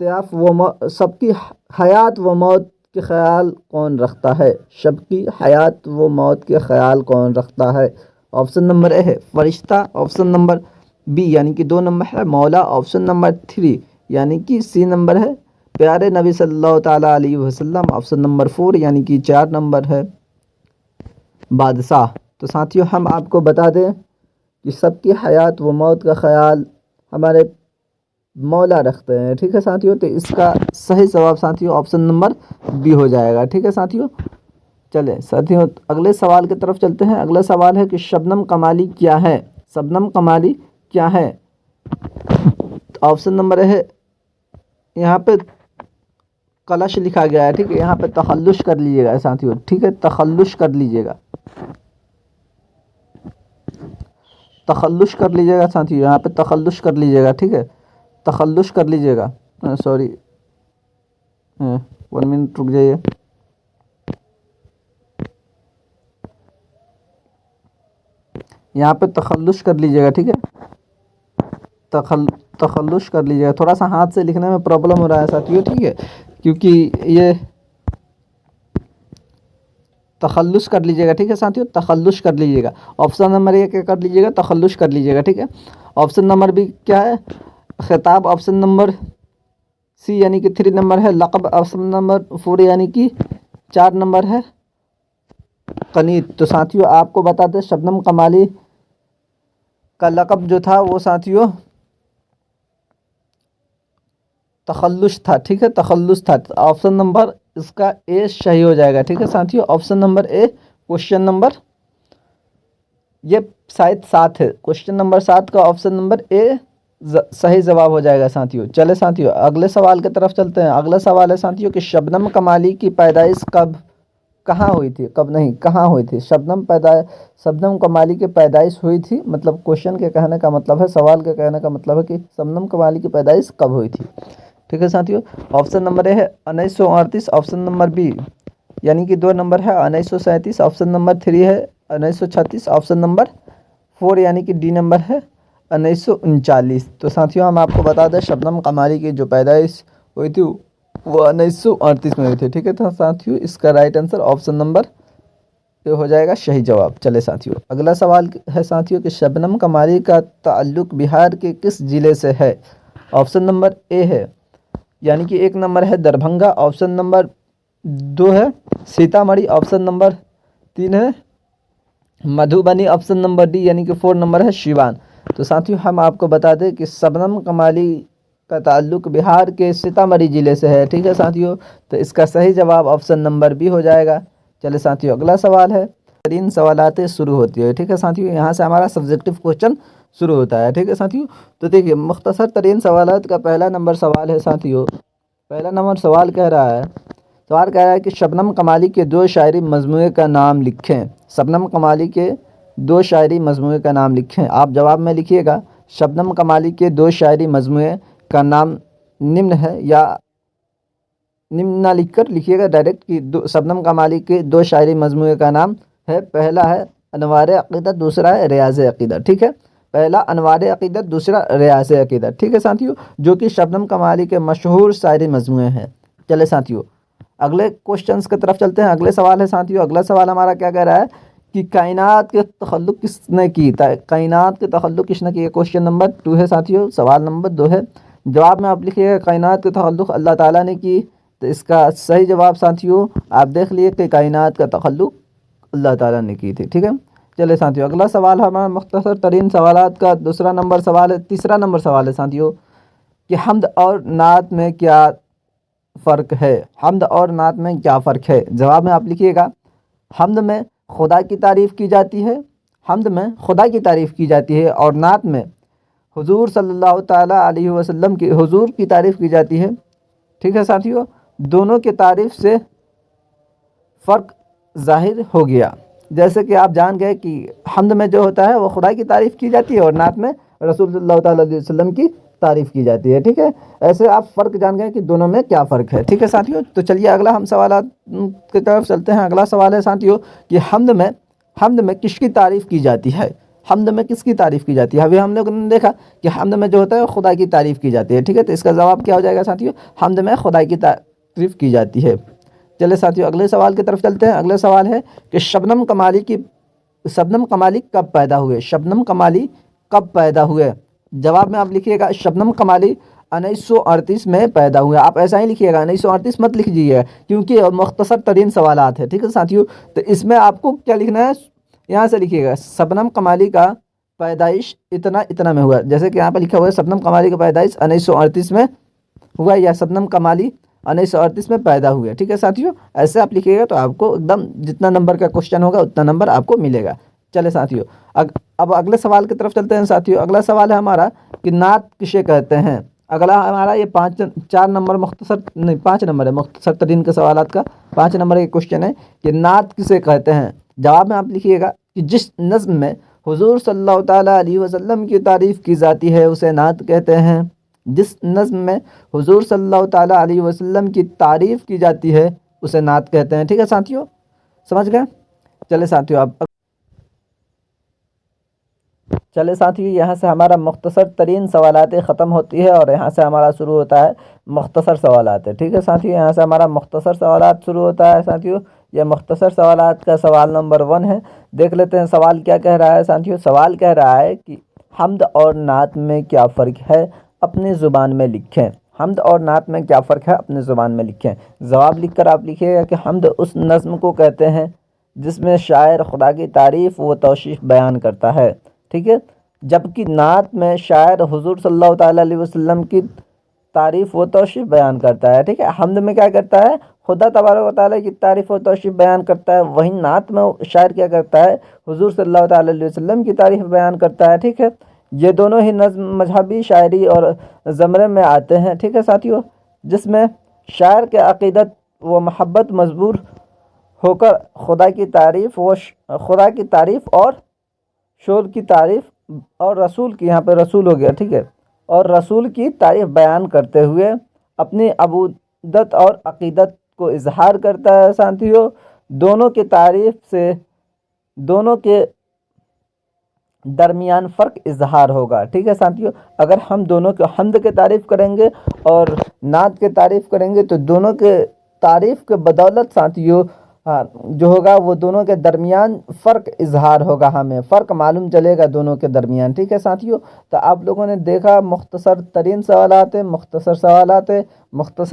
سب کی حیات و موت کے خیال کون رکھتا ہے؟ سب کی حیات و موت کے خیال کون رکھتا ہے؟ آپشن نمبر اے ہے فرشتہ، آپشن نمبر بی یعنی کہ 2 نمبر ہے مولا، آپشن نمبر 3 یعنی کہ سی نمبر ہے پیارے نبی صلی اللہ تعالیٰ علیہ وسلم، آپشن نمبر 4 یعنی کہ 4 نمبر ہے بادشاہ۔ تو ساتھیوں ہم آپ کو بتا دیں کہ سب کی حیات و موت کا خیال ہمارے مولا رکھتے ہیں، ٹھیک ہے ساتھیوں۔ تو اس کا صحیح جواب ساتھیوں آپشن نمبر بی ہو جائے گا، ٹھیک ہے ساتھیوں۔ چلیں ساتھیوں اگلے سوال کی طرف چلتے ہیں۔ اگلا سوال ہے کہ شبنم قمالی کیا ہے؟ شبنم قمالی کیا ہے؟ آپشن نمبر ہے یہاں پہ کلش لکھا گیا ہے، ٹھیک ہے، یہاں پہ تخلص کر لیجیے گا ساتھیوں، ٹھیک ہے، تخلص کر لیجیے گا، تخلص کر لیجیے گا ساتھیوں، یہاں پہ تخلص کر لیجیے گا، ٹھیک ہے، تخلص کر لیجیے گا، سوری 1 منٹ رک جائیے، یہاں پہ تخلص کر لیجیے گا، ٹھیک ہے، تخلص کر لیجیے گا، تھوڑا سا ہاتھ سے لکھنے میں پرابلم ہو رہا ہے ساتھیوں، ٹھیک ہے، کیونکہ یہ تخلص کر لیجیے گا، ٹھیک ہے ساتھیوں، تخلص کر لیجیے گا۔ آپشن نمبر 1 کر لیجیے گا، تخلص کر لیجیے گا، ٹھیک ہے۔ آپشن نمبر بھی کیا ہے؟ خطاب، آپشن نمبر سی یعنی کہ 3 نمبر ہے لقب، آپشن نمبر 4 یعنی کہ 4 نمبر ہے قنیت۔ تو ساتھیوں آپ کو بتا دیں شبنم قمالی کا لقب جو تھا وہ ساتھیوں تخلص تھا، ٹھیک ہے، تخلص تھا۔ آپشن نمبر اس کا اے صحیح ہو جائے گا، ٹھیک ہے ساتھیوں، option number a question number یہ شاید 7 ہے، کوشچن نمبر 7 کا آپشن نمبر اے صحیح جواب ہو جائے گا ساتھیوں۔ چلے ساتھیوں اگلے سوال کی طرف چلتے ہیں۔ اگلا سوال ہے ساتھیوں کہ شبنم قمالی کی پیدائش کہاں ہوئی تھی؟ کہاں ہوئی تھی؟ شبنم قمالی کی پیدائش ہوئی تھی، مطلب کوشچن کے کہنے کا مطلب ہے، سوال کے کہنے کا مطلب ہے کہ شبنم قمالی کی پیدائش کب ہوئی تھی، ٹھیک ہے ساتھیوں۔ آپشن نمبر اے ہے 1938، آپشن نمبر بی یعنی کہ 2 نمبر ہے 1937، آپشن نمبر 3 ہے 1936، آپشن نمبر 4 یعنی کہ ڈی نمبر ہے 1939۔ تو ساتھیوں ہم آپ کو بتا دیں شبنم قمالی کی جو پیدائش ہوئی تھی وہ 1938 میں ہوئی تھی، ٹھیک ہے۔ تو ساتھیوں اس کا رائٹ آنسر آپشن نمبر اے ہو جائے گا صحیح جواب۔ چلے ساتھیوں اگلا سوال ہے ساتھیوں کہ شبنم قمالی کا تعلق بہار کے کس ضلع سے ہے؟ آپشن نمبر اے ہے یعنی کہ 1 نمبر ہے دربھنگا، آپشن نمبر 2 ہے سیتامڑھی، آپشن نمبر 3 ہے مدھوبنی، آپشن نمبر ڈی یعنی کہ 4 نمبر ہے سیوان۔ تو ساتھیوں ہم آپ کو بتا دیں کہ شبنم قمالی کا تعلق بہار کے سیتامڑھی ضلع سے ہے، ٹھیک ہے ساتھیوں۔ تو اس کا صحیح جواب آپشن نمبر بی ہو جائے گا۔ چلے ساتھیوں اگلا سوال ہے، ترین سوالات شروع ہوتی ہے، ٹھیک ہے ساتھیوں، یہاں سے ہمارا سبجیکٹو کوسچن شروع ہوتا ہے، ٹھیک ہے ساتھیوں۔ تو دیکھیے مختصر ترین سوالات کا پہلا نمبر سوال ہے ساتھیوں، پہلا نمبر سوال کہہ رہا ہے کہ شبنم قمالی کے 2 شاعری مجموعے کا نام لکھیں۔ شبنم قمالی کے 2 شاعری مجموعے کا نام لکھیں۔ آپ جواب میں لکھیے گا شبنم قمالی کے 2 شاعری مجموعے کا نام نمن ہے، یا نمن نہ لکھ کر لکھیے گا ڈائریکٹ کہ شبنم قمالی کے 2 شاعری مجموعے کا نام ہے، پہلا ہے انوار عقیدت، دوسرا ہے ریاض عقیدت، ٹھیک ہے، پہلا انوار عقیدت، دوسرا ریاض عقیدت، ٹھیک ہے ساتھیوں، جو کہ شبنم قمالی کے مشہور شاعری مجموعے ہیں۔ چلے ساتھیوں اگلے کوشچنس کی طرف چلتے ہیں۔ اگلے سوال ہے ساتھیوں، اگلا سوال ہمارا کیا کہہ رہا ہے کہ کائنات کے تخلق کس نے کی؟ کائنات کے تخلق کس نے کی؟ کوشچن نمبر 2 ہے ساتھیوں، سوال نمبر 2 ہے، جواب میں آپ لکھیے گا کائنات کے تخلق اللہ تعالیٰ نے کی۔ تو اس کا صحیح جواب ساتھیوں آپ دیکھ لیے کہ کائنات کا تخلق اللہ تعالیٰ نے کی تھی، ٹھیک ہے۔ چلے ساتھیوں اگلا سوال ہمارا مختصر ترین سوالات کا تیسرا نمبر سوال ہے ساتھیوں کہ حمد اور نعت میں کیا فرق ہے؟ حمد اور نعت میں کیا فرق ہے؟ جواب میں آپ لکھیے گا حمد میں خدا کی تعریف کی جاتی ہے، حمد میں خدا کی تعریف کی جاتی ہے، اور نعت میں حضور صلی اللہ تعالیٰ علیہ وسلم کی حضور کی تعریف کی جاتی ہے، ٹھیک ہے ساتھیوں۔ دونوں کی تعریف سے فرق ظاہر ہو گیا، جیسے کہ آپ جان گئے کہ حمد میں جو ہوتا ہے وہ خدا کی تعریف کی جاتی ہے، اور نعت میں رسول صلی اللہ تعالیٰ علیہ وسلم کی تعریف کی جاتی ہے، ٹھیک ہے۔ ایسے آپ فرق جان گئے کہ دونوں میں کیا فرق ہے، ٹھیک ہے ساتھیوں۔ تو چلیے اگلا ہم سوالات کی طرف چلتے ہیں۔ اگلا سوال ہے ساتھیوں کہ حمد میں کس کی تعریف کی جاتی ہے؟ حمد میں کس کی تعریف کی جاتی ہے؟ ابھی ہم لوگوں نے دیکھا کہ حمد میں جو ہوتا ہے خدا کی تعریف کی جاتی ہے، ٹھیک ہے، تو اس کا جواب کیا ہو جائے گا ساتھیو؟ حمد میں خدا کی تعریف کی جاتی ہے۔ چلے ساتھیو اگلے سوال کی طرف چلتے ہیں۔ اگلا سوال ہے کہ شبنم کمالی کب پیدا ہوئے؟ شبنم کمالی کب پیدا ہوئے؟ جواب میں آپ لکھیے گا شبنم کمالی 1938 میں پیدا ہوئے۔ آپ ایسا ہی لکھیے گا، 1938 مت لکھیے گا کیونکہ مختصر ترین سوالات ہیں، ٹھیک ہے ساتھیو۔ تو اس میں آپ کو کیا لکھنا ہے، یہاں سے لکھیے گا شبنم کمالی کا پیدائش اتنا میں ہوا، جیسے کہ یہاں پہ لکھا ہوا ہے شبنم کمالی کا پیدائش 1938 میں ہوا، یا شبنم کمالی 1938 میں پیدا ہوئے، ٹھیک ہے ساتھیو۔ ایسے آپ لکھیے گا تو آپ کو ایک دم جتنا نمبر کا کوشچن ہوگا اتنا نمبر آپ کو ملے گا۔ چلے ساتھیو اب اگلے سوال کی طرف چلتے ہیں ساتھیو۔ اگلا سوال ہے ہمارا کہ نعت کسے کہتے ہیں؟ اگلا ہمارا یہ 5 نمبر مختصر ترین کے سوالات کا 5 نمبر کے کوشچن ہے کہ نعت کسے کہتے ہیں؟ جواب میں آپ لکھیے گا کہ جس نظم میں حضور صلی اللہ تعالیٰ علیہ وسلم کی تعریف کی جاتی ہے اسے نعت کہتے ہیں۔ جس نظم میں حضور صلی اللہ تعالیٰ علیہ وسلم کی تعریف کی جاتی ہے اسے نعت کہتے ہیں، ٹھیک ہے ساتھیو، سمجھ گئے؟ چلے ساتھیو یہاں سے ہمارا مختصر ترین سوالات ختم ہوتی ہے اور یہاں سے ہمارا شروع ہوتا ہے مختصر سوالات، ٹھیک ہے ساتھیو۔ یہاں سے ہمارا مختصر سوالات شروع ہوتا ہے ساتھیو۔ یہ مختصر سوالات کا سوال نمبر 1 ہے، دیکھ لیتے ہیں سوال کیا کہہ رہا ہے ساتھیو۔ سوال کہہ رہا ہے کہ حمد اور نعت میں کیا فرق ہے، اپنی زبان میں لکھیں۔ حمد اور نعت میں کیا فرق ہے، اپنی زبان میں لکھیں۔ جواب لکھ کر آپ لکھیے گا کہ حمد اس نظم کو کہتے ہیں جس میں شاعر خدا کی تعریف و توصیف بیان کرتا ہے، ٹھیک ہے، جبکہ نعت میں شاعر حضور صلی اللہ تعالیٰ علیہ وسلم کی تعریف و توصیف بیان کرتا ہے، ٹھیک ہے۔ حمد میں کیا کرتا ہے، خدا تبارک و تعالیٰ کی تعریف و توصیف بیان کرتا ہے، وہیں نعت میں شاعر کیا کرتا ہے، حضور صلی اللہ تعالیٰ علیہ وسلم کی تعریف بیان کرتا ہے، ٹھیک ہے۔ یہ دونوں ہی نظم مذہبی شاعری اور زمرے میں آتے ہیں، ٹھیک ہے ساتھیو، جس میں شاعر کے عقیدت و محبت مجبور ہو کر خدا کی تعریف اور شور کی تعریف اور رسول کی، یہاں پہ رسول ہو گیا، ٹھیک ہے، اور رسول کی تعریف بیان کرتے ہوئے اپنی عبودت اور عقیدت کو اظہار کرتا ہے ساتھیو۔ دونوں کی تعریف سے دونوں کے درمیان فرق اظہار ہوگا، ٹھیک ہے ساتھیو۔ اگر ہم دونوں کے حمد کی تعریف کریں گے اور نعت کی تعریف کریں گے تو دونوں کے تعریف کے بدولت ساتھیو جو ہوگا وہ دونوں کے درمیان فرق اظہار ہوگا، ہمیں فرق معلوم چلے گا دونوں کے درمیان، ٹھیک ہے ساتھیو۔ تو آپ لوگوں نے دیکھا مختصر ترین سوالات ہیں، مختصر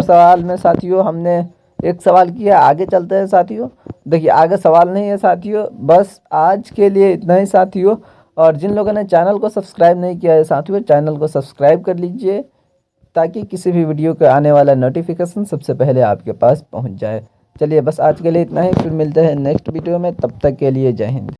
سوال میں ساتھیو ہم نے ایک سوال کیا، آگے چلتے ہیں ساتھیو۔ دیکھیے آگے سوال نہیں ہے ساتھیو، بس آج کے لیے اتنا ہی ساتھیو۔ اور جن لوگوں نے چینل کو سبسکرائب نہیں کیا ہے ساتھیو، چینل کو سبسکرائب کر لیجئے تاکہ کسی بھی ویڈیو کا آنے والا نوٹیفیکیشن سب سے پہلے آپ کے پاس پہنچ جائے۔ چلیے بس آج کے لیے اتنا ہی، پھر ملتے ہیں نیکسٹ ویڈیو میں، تب تک کے لیے جے ہند۔